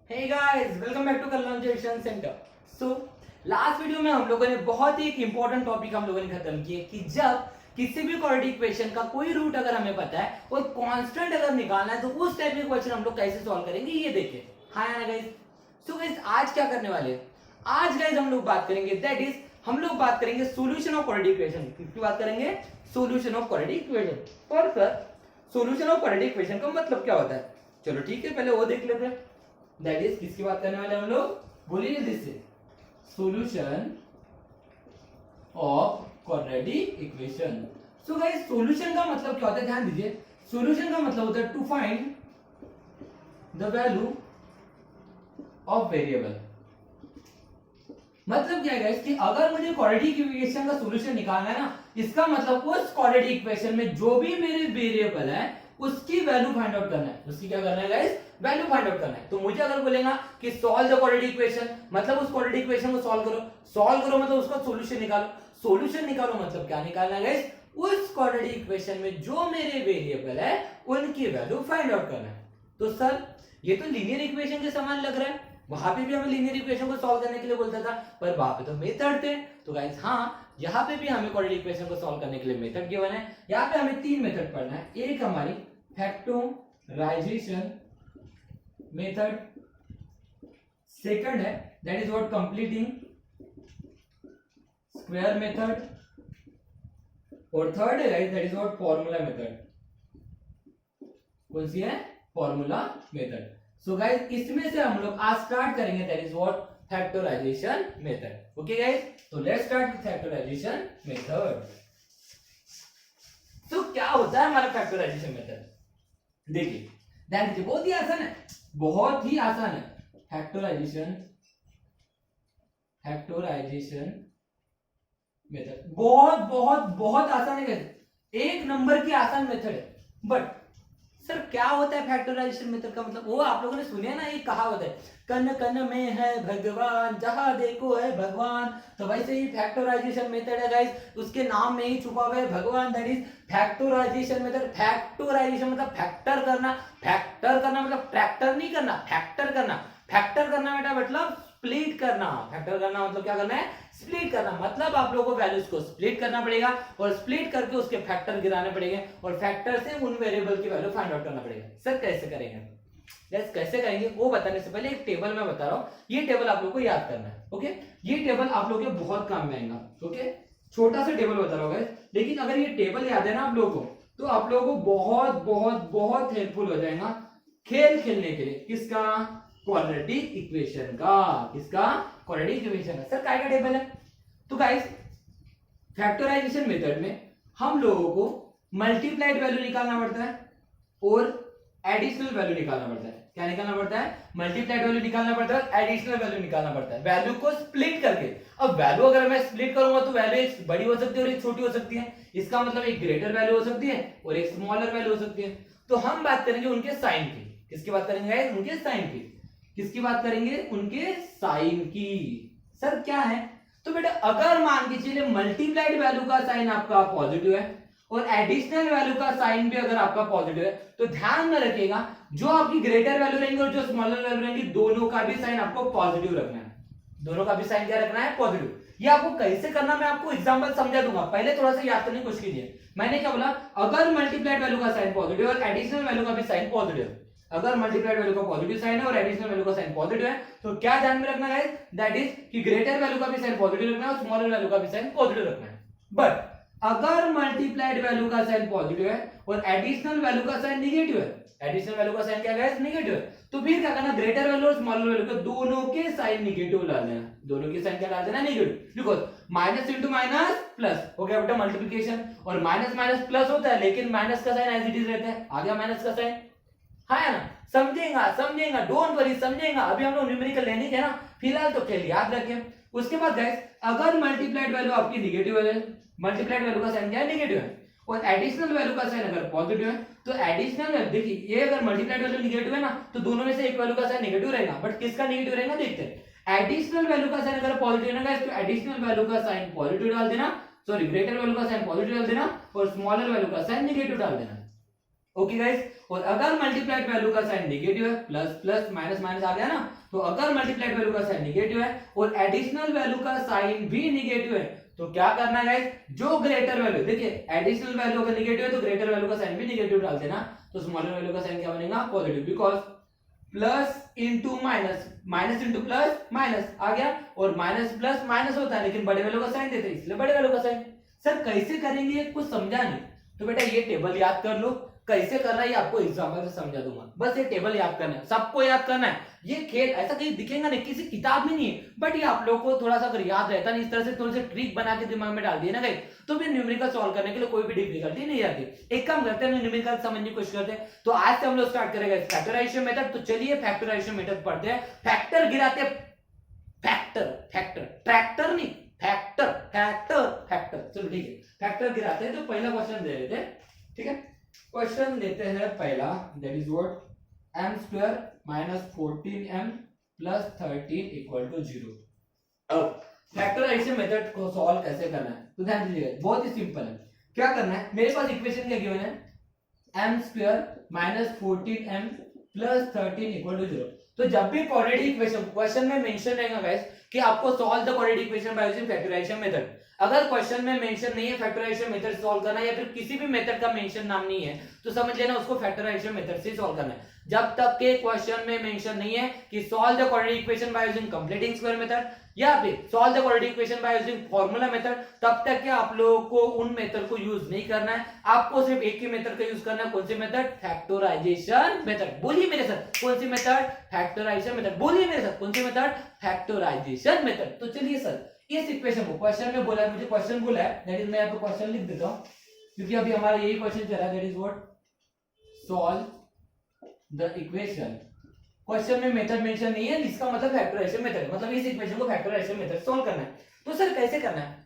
Hey guys, welcome back to Kalyan tuition centre. So last video में हम लोगों ने बहुत ही एक इंपॉर्टेंट टॉपिक हम लोगों ने खत्म किया कि जब किसी भी क्वाड्रेटिक इक्वेशन का कोई रूट अगर हमें पता है और कांस्टेंट अगर निकालना है तो उस टाइप के क्वेश्चन हम लोग कैसे सॉल्व करेंगे ये देखिए। हाँ ना गाइस। सो गाइस आज क्या करने वाले हैं, आज गाइस हम लोग बात करेंगे दैट इज हम लोग बात करेंगे सॉल्यूशन ऑफ क्वाड्रेटिक इक्वेशन। किसकी बात करेंगे? Solution of quadratic equation. और sir solution of quadratic equation का मतलब क्या होता है? चलो ठीक है, पहले वो देख लेते हैं। दैट इज किसकी बात करने वाले हम लोग? बोलिए जल्दी से। Solution of quadratic equation. So guys solution का मतलब क्या होता है, ध्यान दीजिए। सॉल्यूशन का मतलब होता है to find the value of variable. मतलब क्या है गाइस कि अगर मुझे क्वाड्रेटिक इक्वेशन का सॉल्यूशन निकालना है ना, इसका मतलब उस क्वाड्रेटिक इक्वेशन में जो भी मेरे वेरिएबल है उसकी वैल्यू फाइंड आउट करना है। उसकी क्या करना है गाइस? वैल्यू फाइंड आउट करना है। तो मुझे अगर बोलेगा कि सॉल्व द क्वाड्रेटिक इक्वेशन, मतलब उस क्वाड्रेटिक इक्वेशन को सॉल्व करो। सॉल्व करो मतलब उसका सॉल्यूशन निकालो। सॉल्यूशन निकालो मतलब क्या निकालना है गाइस? उस क्वाड्रेटिक इक्वेशन में जो मेरे वेरिएबल है उनकी वैल्यू फाइंड आउट करना है। तो सर ये तो लीनियर इक्वेशन के समान लग रहा है। वहां पे भी हमें लीनियर इक्वेशन को सॉल्व करने के लिए बोलता था, पर वहां पे तो मेथड थे। तो गाइस हाँ, यहाँ पे भी हमें क्वाड्रेटिक इक्वेशन को सॉल्व करने के लिए मेथड गिवन है। यहाँ पे हमें तीन मेथड पढ़ना है। एक हमारी फैक्टराइजेशन मेथड, सेकंड है that is what completing square method, और थर्ड है that is what formula method. कौन सी है? Formula method. सो गाइस इसमें से हम लोग आज स्टार्ट करेंगे that is what factorisation method. Okay guys, तो let's start with factorisation method. तो क्या होता है हमारा फैक्टराइजेशन मेथड? देखिए ध्यान दीजिए, बहुत ही आसान है, बहुत ही आसान है। फैक्टराइजेशन मेथड बहुत बहुत बहुत आसान है, एक नंबर की आसान मेथड है। बट सर क्या होता है फैक्टराइजेशन मेथड का मतलब? वो आप लोगों ने सुने ना, ये कहावत है, कन कन में है भगवान, जहां देखो है भगवान। तो वैसे ही फैक्टराइजेशन मेथड है गाइस, उसके नाम में ही छुपा हुआ है भगवान। That is factorisation method. Factorisation मतलब फैक्टर करना। फैक्टर करना मतलब ट्रैक्टर नहीं करना, फैक्टर करना। फैक्टर करना बेटा मतलब स्प्लिट करना। फैक्टर करना मतलब क्या करना है? स्प्लिट करना। मतलब आप लोगों को वैल्यूज को स्प्लिट करना पड़ेगा और स्प्लिट करके उसके फैक्टर गिराने पड़ेंगे और फैक्टर से उन वेरिएबल की वैल्यू फाइंड आउट करना पड़ेगा। सर कैसे करेंगे? यस कैसे करेंगे वो बताने से पहले एक टेबल मैं बता रहा हूं। ये टेबल आप लोग को याद करना है। ओके, ये टेबल आप लोग के बहुत काम में आएगा। ओके, छोटा सा टेबल बता रहा हूं गाइस, लेकिन अगर ये टेबल याद है ना आप लोगों को, तो आप लोगों को बहुत बहुत बहुत हेल्पफुल हो जाएगा खेल खेलने के लिए। किसका? क्वाड्रेटिक इक्वेशन का। किसका? क्वाड्रेटिक इक्वेशन का। सर काय का टेबल है? तो गाइस फैक्टराइजेशन मेथड में हम लोगों को मल्टीप्लाइड वैल्यू निकालना पड़ता है और एडिशनल वैल्यू निकालना पड़ता है। क्या निकालना पड़ता है? मल्टीप्लाइड वैल्यू निकालना पड़ता है, एडिशनल वैल्यू निकालना पड़ता है, वैल्यू को स्प्लिट करके। अब वैल्यू अगर मैं स्प्लिट करूंगा तो वैल्यू एक बड़ी हो सकती है और एक छोटी हो सकती है। इसका मतलब एक ग्रेटर वैल्यू हो सकती है और एक स्मॉलर वैल्यू हो सकती है। तो हम बात करेंगे उनके साइन की। किसकी बात करेंगे? उनके साइन की। किसकी बात करेंगे? उनके साइन की। सर क्या है? तो बेटा अगर मान के चलिए मल्टीप्लाइड वैल्यू का साइन आपका पॉजिटिव है और एडिशनल वैल्यू का साइन भी अगर आपका पॉजिटिव है, तो ध्यान में रखिएगा जो आपकी ग्रेटर वैल्यू रहेंगी और जो स्मॉलर वैल्यू रहेंगी, दोनों का भी साइन आपको पॉजिटिव रखना है। दोनों का भी साइन क्या रखना है? पॉजिटिव। ये आपको कैसे करना मैं आपको एग्जांपल समझा दूंगा, पहले थोड़ा सा याद करने की कोशिश कीजिए। मैंने क्या बोला? अगर मल्टीप्लाइड वैल्यू का साइन पॉजिटिव और एडिशनल वैल्यू का भी साइन पॉजिटिव, अगर मल्टीप्लाइड वैल्यू का पॉजिटिव साइन है और एडिशनल वैल्यू का साइन पॉजिटिव है, तो क्या ध्यान में रखना है? दैट इज कि ग्रेटर वैल्यू का भी साइन पॉजिटिव रखना है और स्मॉलर वैल्यू का भी साइन पॉजिटिव रखना है। बट अगर मल्टीप्लाइड वैल्यू का साइन पॉजिटिव है और एडिशनल वैल्यू का साइन नेगेटिव है, एडिशनल वैल्यू का साइन क्या है? नेगेटिव है, तो फिर क्या करना? ग्रेटर वैल्यू और स्मॉलर वैल्यू का दोनों के साइन नेगेटिव डाल देना। दोनों के साइन क्या डाल देना? Negative. Because minus into minus plus हो गया बेटा मल्टीप्लिकेशन, और माइनस माइनस प्लस होता है लेकिन माइनस का साइन एज इट इज रहता है। आ गया माइनस का साइन, है ना? समझेगा डोंट वरी, समझेगा। अभी हम लोग न्यूमेरिकल लेने हैं ना, फिलहाल तो खेल याद रखें। उसके बाद गाइस अगर मल्टीप्लाइड वैल्यू आपकी नेगेटिव है, मल्टीप्लाइड वैल्यू का साइन क्या है? नेगेटिव है, और एडिशनल वैल्यू का साइन अगर पॉजिटिव है, तो एडिशनल वैल्यू देखिए, ये अगर मल्टीप्लाइड वैल्यू नेगेटिव है ना, तो दोनों में से एक वैल्यू का साइन नेगेटिव रहेगा। बट किसका नेगेटिव रहेगा देखते हैं। एडिशनल वैल्यू का साइन अगर पॉजिटिव है ना, तो एडिशनल वैल्यू का साइन पॉजिटिव डाल देना, सॉरी ग्रेटर वैल्यू का साइन पॉजिटिव डाल देना और स्मॉलर वैल्यू का साइन नेगेटिव डाल देना। ओके गाइस, और अगर मल्टीप्लाइड वैल्यू का साइन नेगेटिव है, प्लस प्लस माइनस माइनस आ गया ना, तो अगर मल्टीप्लाइड वैल्यू का साइन नेगेटिव है और एडिशनल वैल्यू का साइन भी नेगेटिव है, तो क्या करना है गाइस, जो ग्रेटर वैल्यू, देखिए एडिशनल वैल्यू अगर नेगेटिव है तो ग्रेटर वैल्यू का साइन भी नेगेटिव डाल देना, तो स्मॉलर वैल्यू का साइन क्या बनेगा, positive, because plus into minus, minus into plus minus आ गया, और माइनस प्लस माइनस होता है लेकिन बड़े वैल्यू का साइन देते हैं इसलिए बड़े वैल्यू का साइन। सर कैसे करेंगे कुछ समझा नहीं, तो बेटा ये टेबल याद कर लो, कैसे करना है ये आपको एग्जाम्पल से समझा दूंगा, बस ये टेबल याद करना है, सबको याद करना है। ये खेल ऐसा कहीं दिखेगा नहीं, किसी किताब में नहीं है, बट ये आप लोगों को थोड़ा सा अगर याद रहता नहीं, इस तरह से थोड़ी सी ट्रिक बना के दिमाग में डाल दिए ना कहीं, तो फिर न्यूमेरिकल सॉल्व करने के लिए कोई भी डिफिकल्टी नहीं आती। एक काम करते हैं, न्यूमेरिकल समझने की कोशिश करते हैं। तो आज से हम लोग स्टार्ट करेंगे फैक्टराइजेशन मेथड। तो चलिए फैक्टराइजेशन मेथड पढ़ते हैं। फैक्टर गिराते हैं, फैक्टर फैक्टर ट्रैक्टर नहीं, फैक्टर फैक्टर फैक्टर, चलो ठीक है, फैक्टर गिराते हैं। तो पहला क्वेश्चन दे देते हैं, ठीक है, क्वेश्चन देते हैं पहला, that is what, m square minus 14m plus 13 equal to 0। अब फैक्टराइजेशन मेथड को सॉल्व कैसे करना है, तो ध्यान दीजिएगा, बहुत ही सिंपल है। क्या करना है, मेरे पास इक्वेशन क्या गिवन है, m square minus 14m plus 13 equal to 0। तो जब भी क्वाड्रेटिक इक्वेशन क्वेश्चन में मेंशन रहेगा गाइस कि आपको solve the quadratic equation by using factorisation method, अगर क्वेश्चन में मेंशन नहीं है फैक्टराइजेशन मेथड सॉल्व करना, या फिर किसी भी मेथड का मेंशन नाम नहीं है, तो समझ लेना उसको फैक्टराइजेशन मेथड से सॉल्व करना है। जब तक के क्वेश्चन में मेंशन नहीं है कि solve the quadratic equation by using completing square method या फिर solve the quadratic equation by using formula method, तब तक के आप लोगों को उन मेथड को यूज नहीं करना है। आपको सिर्फ एक ही मेथड का यूज करना है। कौन सी मेथड, फैक्टराइजेशन मेथड। बोलिए मेरे साथ, कौन सी मेथड, फैक्टराइजेशन मेथड। बोलिए मेरे साथ, कौन सी मेथड, फैक्टराइजेशन मेथड। तो चलिए सर, इस इक्वेशन को क्वेश्चन में बोला है, मुझे क्वेश्चन बोला है, दैट इज मैं यहाँ पे क्वेश्चन लिख देता हूं, क्योंकि अभी हमारा यही क्वेश्चन चल रहा है, that is what, solve the equation. Question में मेथड मेंशन नहीं है, इसका मतलब फैक्टराइजेशन मेथड, मतलब इस इक्वेशन को फैक्टराइजेशन मेथड सॉल्व करना है। तो सर कैसे करना है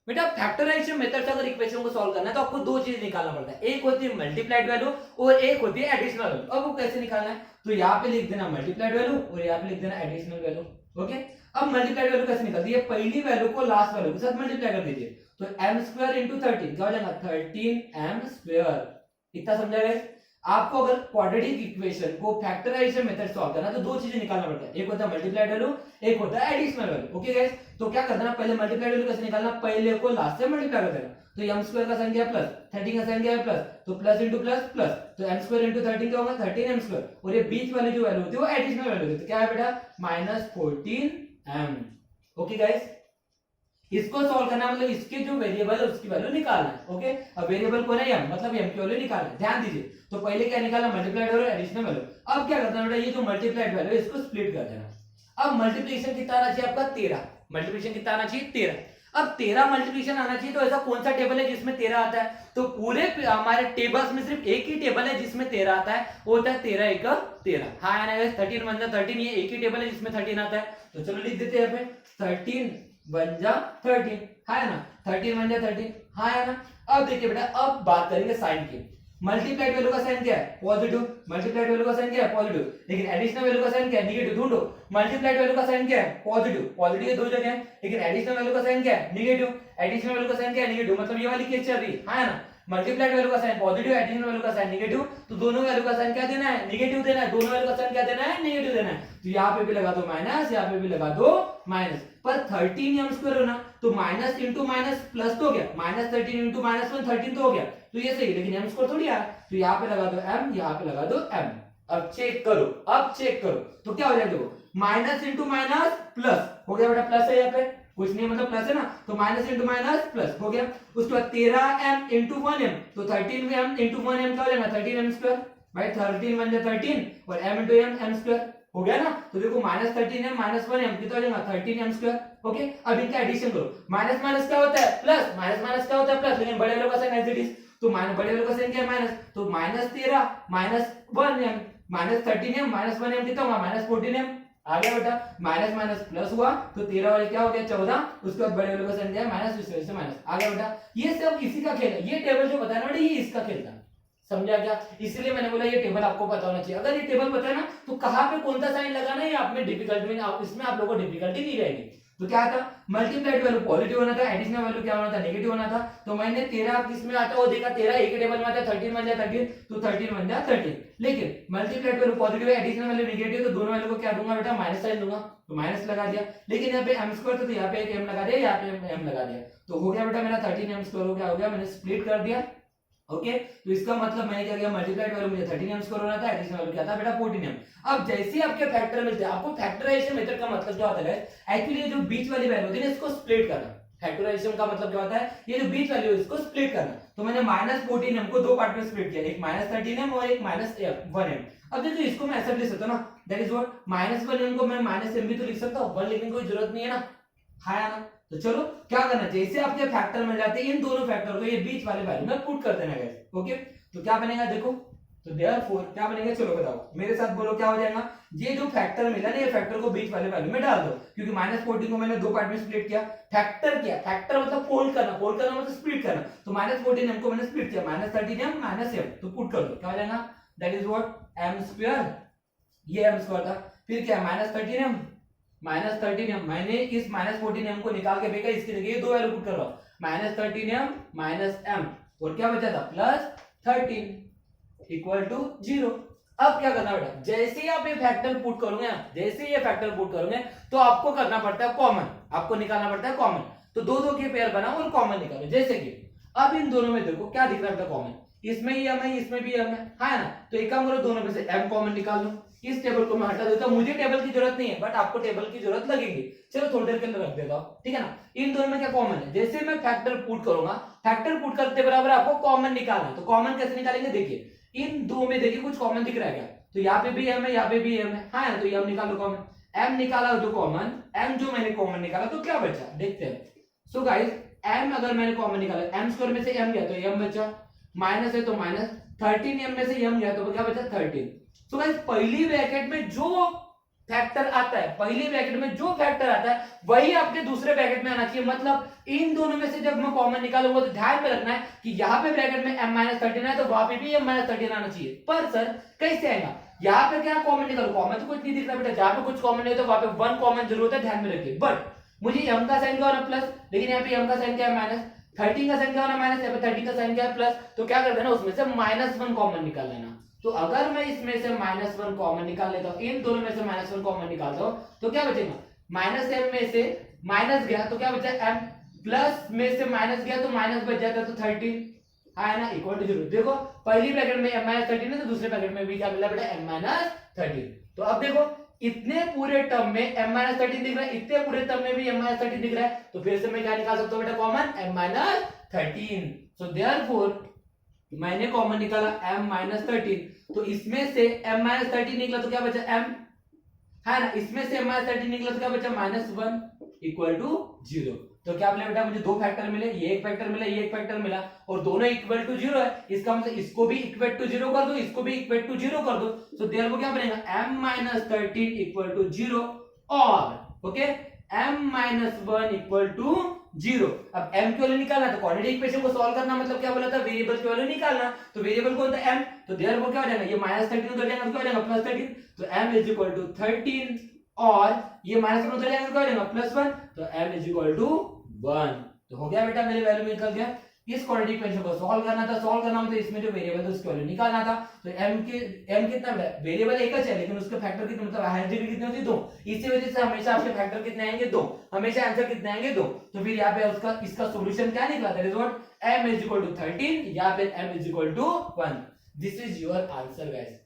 बेटा, फैक्टराइजेशन मेथड से अगर इक्वेशन को सॉल्व करना है तो आपको दो चीज निकालना पड़ता है, एक होती है मल्टीप्लाइड वैल्यू और एक होती है एडिशनल वैल्यू। अब वो कैसे निकालना है, तो यहाँ पे लिख देना मल्टीप्लाइड वैल्यू और यहाँ पे लिख देना एडिशनल वैल्यू। ओके, अब मल्टीप्लाइड वैल्यू कैसे निकलती है, पहली वैल्यू को लास्ट वैल्यू के साथ मल्टीप्लाई कर दीजिए, तो m स्क्वायर इंटू 13 क्या हो जाएगा, 13m स्क्वायर। इतना समझा गया। आपको अगर क्वाड्रेटिक इक्वेशन को फैक्टराइजेशन मेथड सॉल्व करना है तो दो चीजें निकालना पड़ता है, एक होता है मल्टीप्लाइड वैल्यू, एक होता है एडिशनल वैल्यू। ओके गाइस, तो क्या करना है, पहले मल्टीप्लाइड वैल्यू कैसे निकालना, पहले को लास्ट से मल्टीप्लाई कर देना। तो m स्क्वायर का साइन क्या है प्लस, 13 का साइन क्या है प्लस, तो प्लस इंटू प्लस प्लस, तो m स्क्वायर इंटू 13 क्या होगा, 13m स्क्वायर, और ये बीच वाली जो वैल्यू होती है वो एडिशनल वैल्यू होती है, तो क्या है बेटा, माइनस 14m। ओके गाइस, इसको सॉल्व करना मतलब इसके जो वेरिएबल है उसकी वैल्यू निकालना है। ओके, अब वेरिएबल कौन है, m, मतलब m की वैल्यू निकालना है। ध्यान दीजिए, तो पहले क्या निकाला, मल्टीप्लाइड वैल्यू एडिशनल वैल्यू। अब क्या करना है बेटा, ये जो मल्टीप्लाइड वैल्यू है इसको स्प्लिट कर देना। अब मल्टीप्लिकेशन कितना आना चाहिए आपका, 13। मल्टीप्लिकेशन कितना आना चाहिए, 13। अब 13 मल्टीप्लिकेशन आना चाहिए, तो ऐसा कौन सा टेबल है जिसमें 13 आता है, तो पूरे हमारे टेबल्स में सिर्फ एक ही टेबल है जिसमें 13 आता है, वो होता है 13 × 13। हाँ यानी 13 × 13, ये एक ही टेबल है जिसमें 13 आता है। तो चलो लिख देते हैं यहाँ पे 13 × 13, है ना, 13 × 13, हाँ है ना। अब देखिए बेटा, अब बात करेंगे साइन की। मल्टीप्लाइड वैल्यू का साइन क्या है, पॉजिटिव, मल्टीप्लाइड वैल्यू का साइन क्या है, पॉजिटिव, लेकिन एडिशनल वैल्यू का साइन क्या है, नेगेटिव। ढूंढो, मल्टीप्लाइड वैल्यू का साइन क्या है, पॉजिटिव, पॉजिटिव दो जगह है, लेकिन एडिशनल वैल्यू का साइन क्या है, नेगेटिव, एडिशनल वैल्यू का साइन क्या है, नेगेटिव, मतलब ये वाली केस चल रही है ना। मल्टीप्लाइड वैल्यू का साइन पॉजिटिव, एडिशनल वैल्यू का साइन नेगेटिव, तो दोनों वैल्यू का साइन क्या देना है, नेगेटिव देना है, दोनों वैल्यू का साइन क्या देना है, नेगेटिव देना है। तो यहाँ पे भी लगा दो माइनस, यहाँ पे भी लगा दो माइनस, पर 13m स्क्वायर होना, तो माइनस इंटू माइनस प्लस तो हो गया, माइनस 13 इंटू माइनस 1 13 तो हो गया, तो ये सही, लेकिन m स्क्वायर थोड़ी आया, तो यहाँ पे लगा दो m, यहाँ पे लगा दो m। अब चेक करो, अब चेक करो, तो क्या हो जाएगा, देखो माइनस इंटू माइनस प्लस हो गया बेटा, प्लस है यहाँ पे कुछ नहीं, मतलब प्लस है ना, तो माइनस इंटू माइनस प्लस हो गया। उसके बाद 13m इंटू 1m, तो 13m इंटू 1m क्या हो जाएगा, 13m स्क्वायर, भाई 13 × 13 और m इंटू m स्क्वायर हो गया ना। तो देखो माइनस 13m माइनस 1m कितना हो जाएगा, 13m स्क्वायर। ओके, अब इनका एडिशन करो, माइनस माइनस क्या होता है प्लस, माइनस माइनस क्या होता है प्लस, लेकिन बड़े वाले का साइन एज इट इज, तो बड़े वाले का साइन क्या है माइनस, तो minus 13 minus 1m minus 13m minus 1m कितना होगा, माइनस 14m। आ गया बेटा, माइनस माइनस प्लस हुआ, तो 13 वाले क्या हो गया 14, उसके बाद बड़े वाले का साइन क्या है माइनस, इस वजह से माइनस आ गया बेटा। ये सब इसी का खेल है, ये टेबल जो बताया ना बेटा, ये इसका खेल था, समझा क्या, इसलिए मैंने बोला ये टेबल आपको पता होना चाहिए। अगर ये टेबल पता है ना, तो कहां पे कौन सा साइन लगाना है आप में डिफिकल्टी में, इसमें आप लोगों को डिफिकल्टी नहीं रहेगी। तो क्या था, मल्टीप्लाइड वैल्यू पॉजिटिव होना था, एडिशनल वैल्यू क्या होना था, नेगेटिव होना था। तो मैंने 13 किस में आता है वो देखा, 13 एक ही टेबल में आता है, 13 बन जाए 13, तो 13 बन जाए 13। लेकिन मल्टीप्लाइड वैल्यू पॉजिटिव है, एडिशनल वैल्यू नेगेटिव, तो दोनों वैल्यू को क्या दूंगा बेटा, माइनस साइन दूंगा, तो माइनस लगा दिया। लेकिन यहाँ पे m स्क्वायर था तो यहाँ पे एक m लगा दिया, यहाँ पे m लगा दिया, तो हो गया बेटा मेरा 13m स्क्वायर हो गया, मैंने स्प्लिट कर दिया। ओके, तो इसका मतलब मैंने क्या किया, मल्टीप्लाइड वैल्यू मुझे 13m स्क्वायर होना था, एडिशनल वैल्यू क्या था बेटा 14m। अब जैसे ही आपके फैक्टर मिलते हैं, आपको फैक्टराइजेशन मेथड का मतलब क्या होता है, एक्चुअली ये जो बीच वाली वैल्यू होती है इसको स्प्लिट करना। फैक्टराइजेशन का मतलब क्या होता है, ये जो बीच वैल्यू है इसको स्प्लिट करना। तो मैंने -14m को दो पार्ट में स्प्लिट किया, एक -13m और एक -1m। अब देखो इसको मैं ऐसा लिख सकता हूं ना, दैट इज व्हाट, -1m को मैं -m भी तो लिख सकता हूं, 1 लिखने की कोई जरूरत नहीं है ना, है ना। तो चलो क्या करना चाहिए, जैसे आपके फैक्टर मिल जाते हैं इन दोनों फैक्टर को ये बीच वाले वैल्यू में पुट कर देना गाइस। ओके, तो क्या बनेगा देखो, तो देयरफॉर क्या बनेगा, चलो बताओ मेरे साथ बोलो क्या हो जाएगा, ये जो फैक्टर मिला ना ये फैक्टर को बीच वाले वैल्यू में डाल दो, क्योंकि -14 को मैंने दो पार्ट में स्प्लिट किया। फैक्टर किया, फैक्टर मतलब फोल्ड करना, फोल्ड करना मतलब स्प्लिट करना, तो -14m को मैंने स्प्लिट किया, -13m -m, तो पुट कर दो, क्या हो जाएगा, that is what m square, ये m स्क्वायर था, फिर क्या -13m -13m, मैंने इस -14m को निकाल के फेंका, इसकी जगह ये दो वैल्यू पुट कर रहा हूं, -13m -m, और क्या बचा था +13 इक्वल टू 0। अब क्या करना बेटा, जैसे ही आप ये फैक्टर पुट करोगे, जैसे ही ये फैक्टर पुट करोगे तो आपको करना पड़ता है कॉमन, आपको निकालना पड़ता है कॉमन। तो दो दो के पेयर बनाओ और कॉमन निकालो। जैसे कि अब इन दोनों में देखो क्या दिख रहा है बेटा, कॉमन, इसमें ही m है, इसमें भी m है ना। तो एक काम करो, दोनों में से m कॉमन निकाल लो। इस टेबल को मैं हटा देता हूं, मुझे टेबल की जरूरत नहीं है, बट आपको टेबल की जरूरत लगेगी। चलो थोड़ी देर के लिए रख देता हूं, ठीक है ना। इन दोनों में क्या कॉमन है, जैसे मैं फैक्टर पुट करूंगा, फैक्टर पुट करते बराबर आपको कॉमन निकालना है। तो कॉमन कैसे निकालेंगे, देखिए इन दो में देखिए कुछ कॉमन दिख रहा है क्या, तो यहाँ पे भी m है, यहाँ पे भी m है, हाँ, तो ये m निकाल लो कॉमन, m निकाला जो कॉमन, m जो मैंने कॉमन निकाला तो क्या बचा, देखते हैं। सो गाइस m अगर मैंने कॉमन निकाला, m स्क्वायर में से m गया तो m बचा, माइनस है तो माइनस, 13m में से m गया तो क्या बचा 13। सो गाइस पहली ब्रैकेट में जो फैक्टर आता है, पहली ब्रैकेट में जो फैक्टर आता है वही आपके दूसरे ब्रैकेट में आना चाहिए। मतलब इन दोनों में से जब मैं कॉमन निकालूंगा तो ध्यान में रखना है कि यहाँ पे ब्रैकेट में m-13 है तो वहां पे भी m-13 आना चाहिए। पर सर कैसे आएगा, यहाँ पे क्या कॉमन निकालो, कॉमन तो कुछ नहीं दिख रहा बेटा, जहां पे कुछ कॉमन नहीं है तो वहां पे वन कॉमन जरूरत है, ध्यान में रखिए। बट मुझे m का साइन क्या होना प्लस, लेकिन यहाँ पे m का साइन क्या है माइनस, 13 का साइन क्या होना माइनस, यहाँ पे 13 का साइन क्या है प्लस, तो क्या कर देना उसमें से -1 कॉमन निकाल लेना। तो अगर मैं इसमें से -1 कॉमन निकाल लेता हूं, इन दोनों में से -1 कॉमन निकालता हूं तो क्या बचेगा, -m में से माइनस गया तो क्या बचा m, प्लस में से माइनस गया तो माइनस बच जाता तो 13, है ना, इक्वल टू 0। देखो पहली ब्रैकेट में m-13 है तो दूसरे ब्रैकेट में भी क्या मिला बेटा m-13। तो अब देखो इतने पूरे टर्म में m-13 दिख रहा है, इतने पूरे टर्म में भी m-13 दिख रहा है, तो फिर से मैं क्या निकाल सकता हूं बेटा कॉमन, m-13। सो देयरफॉर मैंने कॉमन निकाला m-13, तो इसमें से m-13 निकला तो क्या बचा m, है ना, इसमें से m-13 निकला तो क्या बचा -1 इक्वल टू 0। तो क्या बोले बेटा, मुझे दो फैक्टर मिले, ये एक फैक्टर मिला, ये एक फैक्टर मिला, और दोनों इक्वल टू 0 है, इसका मतलब इसको भी इक्वल टू 0 कर दो, इसको भी इक्वल टू 0 कर दो। सो देयरफॉर क्या बनेगा m-13 इक्वल टू 0, और ओके m-1 इक्वल टू 0। अब m की वैल्यू निकालना, तो क्वाड्रेटिक इक्वेशन को सॉल्व करना मतलब क्या बोला था, वेरिएबल की वैल्यू निकालना। तो वेरिएबल कौन था m, तो देयरफॉर क्या हो जाएगा, ये -13 उधर जाएगा तो क्या हो जाएगा +13, तो m इज इक्वल टू 13, और ये -1 उधर जाएगा तो क्या हो जाएगा +1, तो m इज इक्वल टू 1। तो हो गया बेटा, मेरे वैल्यू निकल गया। इस क्वाड्रेटिक इक्वेशन को सॉल्व करना था, सॉल्व करना मतलब इसमें जो वेरिएबल था उसकी वैल्यू निकालना था। तो m कितना है, वेरिएबल एक है लेकिन उसके फैक्टर कितने, मतलब हायर डिग्री कितने होती है 2, इसी वजह से हमेशा आपके फैक्टर कितने आएंगे 2, हमेशा आंसर कितने आएंगे 2। तो फिर यहाँ पे उसका इसका सॉल्यूशन क्या निकला, that is what m is equal to 13, यहाँ पे m is equal to 1। This is your answer guys.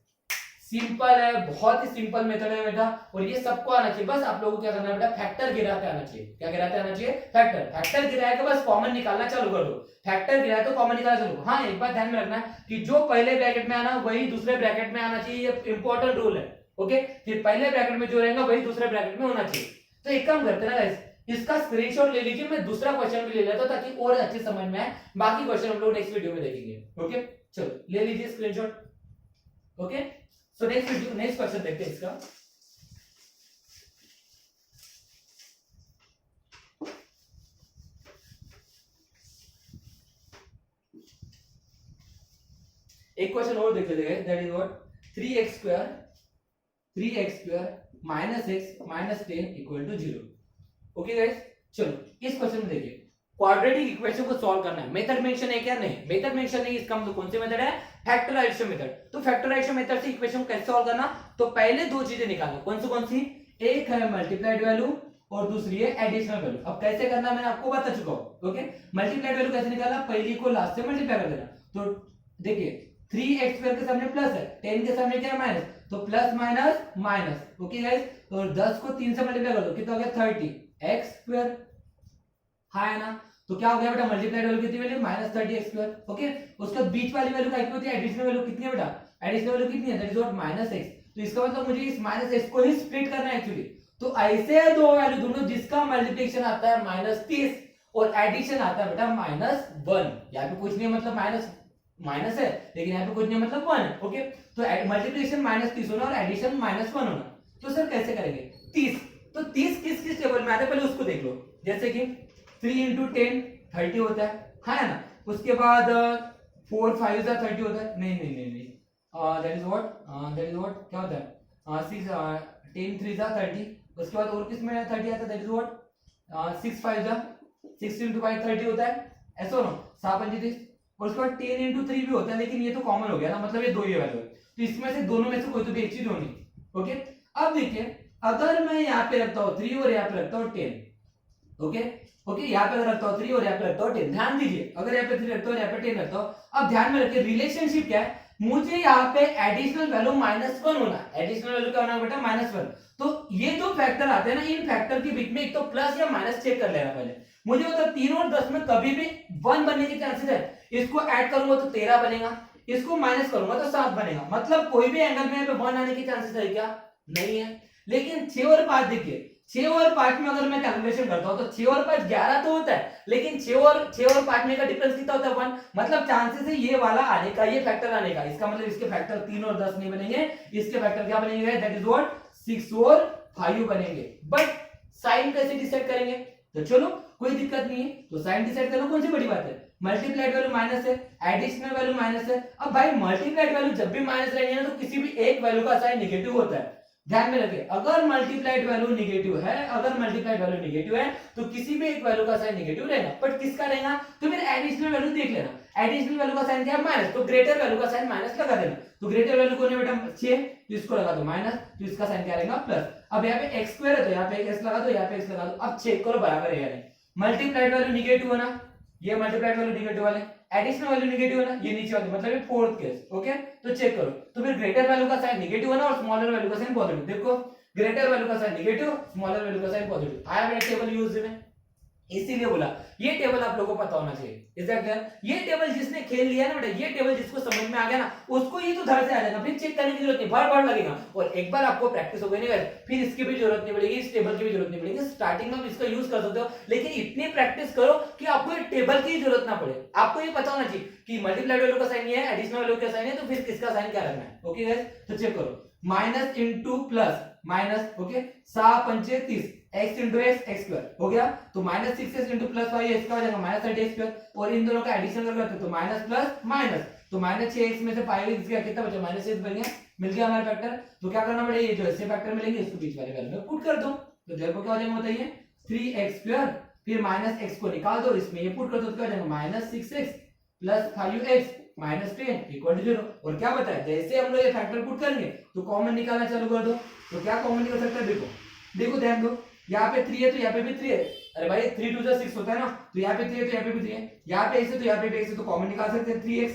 Simple है, बहुत ही सिंपल मेथड है बेटा, और ये सबको आना चाहिए। बस आप लोगों को क्या करना है बेटा, फैक्टर गिराते आना चाहिए। क्या गिराते आना चाहिए, फैक्टर गिराया के बस कॉमन निकालना चालू कर दो, फैक्टर गिराया तो कॉमन निकालना चालू। हाँ, एक बात ध्यान में रखना कि जो पहले ब्रैकेट में आना वही दूसरे ब्रैकेट में आना चाहिए, ये इंपॉर्टेंट रूल है। ओके, फिर पहले ब्रैकेट में जो रहेगा वही दूसरे ब्रैकेट में होना चाहिए। तो एक काम करते हैं ना गाइस, इसका स्क्रीनशॉट ले लीजिए, मैं दूसरा क्वेश्चन भी ले लेता हूं ताकि और अच्छे समझ में आए। बाकी क्वेश्चन हम लोग नेक्स्ट वीडियो में देखेंगे। ओके, चलो ले लीजिए screenshot. Okay, so next question देखते हैं इसका। एक क्वेश्चन और देख लेते हैं, that is what 3x square -x -10 equal to 0। Okay guys, चलो इस क्वेश्चन में देखिए, क्वाड्रेटिक इक्वेशन को सॉल्व करना है, मेथड मेंशन है क्या? नहीं, मेथड मेंशन नहीं, इसका मतलब कौन सी मेथड है? Factorisation method. तो फैक्टराइजेशन मेथड से इक्वेशन को कैसे सॉल्व करना? तो पहले दो चीजें निकालना, कौन सी? एक है मल्टीप्लाइड वैल्यू और दूसरी है एडिशनल वैल्यू। अब कैसे करना मैंने आपको बता चुका हूं। ओके, मल्टीप्लाइड वैल्यू कैसे निकालना? पहली को लास्ट से मल्टीप्लाई कर देना। तो देखिए 3x² के सामने प्लस है, 10 के सामने क्या है? माइनस, तो plus minus minus. Okay guys, तो 10 को 3 से मल्टीप्लाई कर दो, कितना हो गया? 30x²। हाँ है ना? तो क्या हो गया बेटा? मल्टीप्लाइड वैल्यू कितनी वैल्यू? -30x²। ओके, उसके बीच वाली वैल्यू क्या होती है? एडिशनल वैल्यू कितनी है बेटा? एडिशनल वैल्यू कितनी है? That is what? -x। तो इसका मतलब मुझे इस -x को ही स्प्लिट करना है एक्चुअली। तो ऐसे दो वैल्यू दोनों जिसका मल्टीप्लिकेशन आता है -30 और एडिशन आता है बेटा -1। यहाँ पे कुछ नहीं है, मतलब माइनस है, लेकिन यहाँ पे कुछ नहीं है, मतलब 1। ओके, तो मल्टीप्लिकेशन -30 होना और एडिशन -1 होना। तो सर कैसे करेंगे? 30, तो 30 किस किस टेबल में आता है पहले उसको देख लो। जैसे कि 3 × 10 30 होता है ना? उसके बाद 4 5 30 होता है। नहीं नहीं नहीं नहीं, दैट इज व्हाट क्या होता है? 6 10 3 30। उसके बाद और किस में 30 आता है? दैट इज व्हाट 6 5 16 × 5 30 होता है, ऐसा हो ना? 7 5 30। और उसके बाद 10 × 3 भी होता है, लेकिन ये तो कॉमन हो गया ना, मतलब ये दो ही वैल्यू है, तो इसमें से दोनों में से कोई तो भी एक चीज होनी। ओके, अब देखिए अगर मैं यहाँ पे रखता हूँ 3 और यहाँ पे रखता हूँ 10। ओके, यहाँ पे रखता हूँ 3 और यहाँ पे रखता हूँ 10। ध्यान दीजिए, अगर यहाँ पे 3 रखता हूँ यहाँ पे 10 रखता हूँ, अब ध्यान में रखिए रिलेशनशिप क्या है? मुझे यहाँ पे एडिशनल वैल्यू -1 होना है। एडिशनल वैल्यू क्या होना है बेटा? -1। तो ये दो फैक्टर आते हैं ना, इन फैक्टर के बीच में एक तो प्लस या माइनस चेक कर लेना पहले। मुझे बता 3 और 10 में कभी भी 1 बनने के चांसेस है। इसको ऐड करूंगा तो 13 बनेगा, इसको माइनस करूंगा तो 7 बनेगा। मतलब कोई भी एंगल में 1 आने के चांसेस है क्या? नहीं है। लेकिन 6 और 5 देखिए, 6 और 5 में अगर मैं कैलकुलेशन करता हूं तो 6 और 5 11 तो होता है, लेकिन 6 और 5 में का डिफरेंस कितना होता है? 1। मतलब चांसेस है ये वाला आने का, ये फैक्टर आने का। इसका मतलब इसके फैक्टर 3 और 10 नहीं बनेंगे, इसके फैक्टर क्या बनेंगे? दैट इज व्हाट 6 और 5 बनेंगे। बट साइन कैसे डिसाइड करेंगे? तो चलो कोई दिक्कत नहीं है, तो साइन डिसाइड करना कौन सी बड़ी बात है? मल्टीप्लाइड वैल्यू माइनस है, एडिशनल वैल्यू माइनस है। अब भाई मल्टीप्लाइड वैल्यू जब भी माइनस रहेंगे ना, तो किसी भी एक वैल्यू का साइन नेगेटिव होता है। ध्यान में रखिए, अगर मल्टीप्लाइड वैल्यू नेगेटिव है, तो किसी भी एक वैल्यू का साइन नेगेटिव रहेगा। बट किसका रहेगा? तो फिर एडिशनल वैल्यू देख लेना। एडिशनल वैल्यू का साइन क्या है? माइनस, तो ग्रेटर वैल्यू का साइन माइनस लगा देना। तो ग्रेटर वैल्यू कौन है बेटा? 6, तो इसको लगा दो माइनस, तो इसका साइन क्या रहेगा? प्लस। अब यहाँ पे x² है, तो यहाँ पे x लगा दो, यहाँ पे x लगा दो। अब चेक करो बराबर है या नहीं। मल्टीप्लाइड वैल्यू नेगेटिव है ना, ये मल्टीप्लाइड वैल्यू नेगेटिव वाले, एडिशनल वैल्यू नेगेटिव है ना, ये नीचे वाली, मतलब ये फोर्थ केस। ओके, तो चेक करो, तो फिर ग्रेटर वैल्यू का साइन नेगेटिव है ना, और स्मॉलर वैल्यू का साइन पॉजिटिव। देखो ग्रेटर वैल्यू का साइन नेगेटिव, स्मॉलर वैल्यू का साइन पॉजिटिव। आया बेटा टेबल यूज में? इसीलिए बोला ये टेबल आप लोगों को पता होना चाहिए। Is that clear? ये टेबल जिसने खेल लिया ना बेटा, ये टेबल जिसको समझ में आ गया ना, उसको ये तो धड़ से आ जाएगा, फिर चेक करने की जरूरत नहीं, बार-बार लगेगा। और एक बार आपको प्रैक्टिस हो गई ना, फिर इसकी भी जरूरत नहीं पड़ेगी, इस टेबल की भी जरूरत नहीं पड़ेगी। स्टार्टिंग में इसका यूज कर सकते हो, लेकिन इतनी प्रैक्टिस करो कि आपको ये टेबल की जरूरत ना पड़े। आपको ये पता होना चाहिए कि मल्टीप्लाइड वैल्यू का साइन ये है, एडिशनल वैल्यू का साइन है, तो फिर किसका साइन क्या रखना है। ओके गाइस, तो चेक करो, minus into plus minus. Okay, 7 पंचे 30, x इंटू x x² हो गया। तो -6x इंटू प्लस y इसका हो जाएगा -30x²। और इन दोनों का एडिशन कर करते तो माइनस प्लस माइनस, तो -6x में से 5x गया, कितना बचा? -6 बन गया, मिल गया हमारा फैक्टर। तो क्या करना पड़ेगा? ये जो ऐसे फैक्टर मिलेंगे इसको बीच वाले वैल्यू में पुट कर दो, तो देखो क्या हो जाएगा बताइए? 3x², फिर -x को निकाल दो, इसमें ये पुट कर दो, तो क्या हो जाएगा? -6x plus 5x minus 10 equal to 0। और क्या बताया? जैसे हम लोग ये फैक्टर पुट करेंगे तो कॉमन निकालना चालू कर दो। तो क्या कॉमन निकल सकता है? देखो देखो ध्यान दो, यहाँ पे 3 है तो यहाँ पे भी 3 है। अरे भाई 3 2 6 होता है ना, तो यहाँ पे 3 है तो यहाँ पे भी 3 है। यहाँ पे x है तो यहाँ पे भी x है, तो कॉमन निकाल सकते हैं 3x।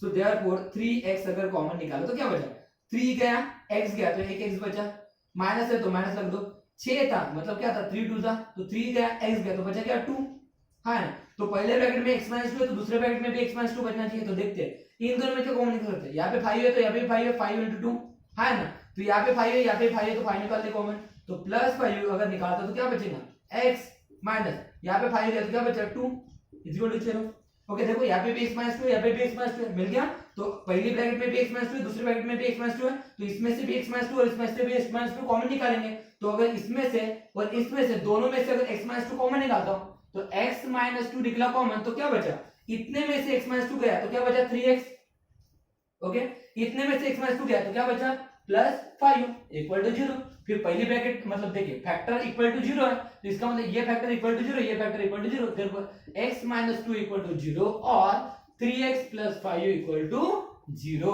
सो देयरफॉर 3x अगर कॉमन निकालो तो क्या बचा? 3 गया, x गया, तो एक x बचा। माइनस है तो माइनस रख दो। 6 था मतलब क्या था? 3 2 था, तो 3 गया, x गया, तो बचा क्या? 2। हाँ ना, तो पहले ब्रैकेट में x - 2 है, तो दूसरे ब्रैकेट में भी x - 2 बचना चाहिए। तो देखते हैं इन दोनों में क्या कॉमन निकल सकता है। यहाँ पे 5 है तो यहाँ पे 5 है, 5 × 2 है ना, तो यहाँ पे 5 है, यहाँ पे 5 है, तो 5 निकाल दे कॉमन। तो +5 अगर निकालता तो क्या बचेगा? x माइनस, यहाँ पे 5 है तो क्या बचा? 2 इक्वल टू 0। ओके, देखो यहाँ पे भी x - 2 है, यहाँ पे भी x - 2 है, मिल गया। तो पहली ब्रैकेट में भी x - 2 है, दूसरे ब्रैकेट में भी x - 2 है, तो इसमें से भी x - 2 और इसमें से भी x - 2 कॉमन निकालेंगे। तो अगर इसमें से और इसमें से दोनों में से अगर x - 2 कॉमन निकालता हूं, तो x - 2 निकला कॉमन, तो क्या बचा? इतने में से x - 2 गया तो क्या बचा? 3x। ओके, इतने में से x - 2 गया तो क्या बचा? Plus 5 equal to 0। फिर पहली ब्रैकेट मतलब देखिए फैक्टर इक्वल टू 0 है, तो इसका मतलब ये फैक्टर इक्वल टू 0, ये factor equal to 0, therefore x - 2 equal to 0 और 3x + 5 equal to 0।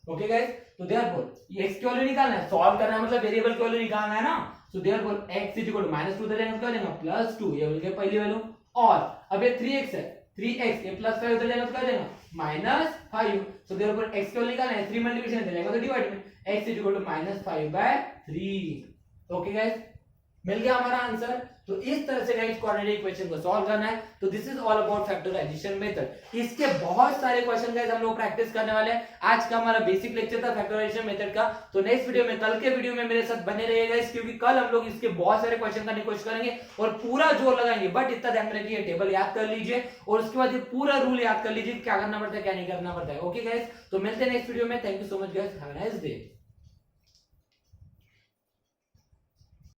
Okay guys, तो देयरफॉर ये x की वैल्यू निकालना है, सॉल्व करना है मतलब वेरिएबल की वैल्यू निकालना है ना। So therefore x equal to -2 उधर जाएगा, क्या देगा +2, ये बोल के पहली वैल्यू। और अब ये 3x है, 3x ये +5 उधर जाएगा तो क्या देगा -5। सो देयरफॉर x की वैल्यू निकालना है, 3 मल्टीप्लिकेशन इधर जाएगा तो डिवाइड में x equal to -5/3। Okay guys, मिल गया हमारा आंसर। तो इस तरह से गाइस क्वाड्रेटिक इक्वेशन को सॉल्व करना है। तो this is all about factorisation method. इसके बहुत सारे क्वेश्चन गाइस हम लोग प्रैक्टिस करने वाले हैं। आज का हमारा बेसिक लेक्चर था फैक्टराइजेशन मेथड का। तो नेक्स्ट वीडियो में, कल के वीडियो में मेरे साथ बने रहिएगा गाइस, क्योंकि कल हम लोग इसके बहुत सारे क्वेश्चन करने की कोशिश करेंगे और पूरा जोर लगाएंगे। बट इतना ध्यान रखिए, टेबल याद कर लीजिए और उसके बाद ये पूरा रूल याद कर लीजिए क्या करना पड़ता है क्या नहीं करना पड़ता है। ओके गाइस, तो मिलते हैं नेक्स्ट वीडियो में। Thank you so much guys, have a nice day.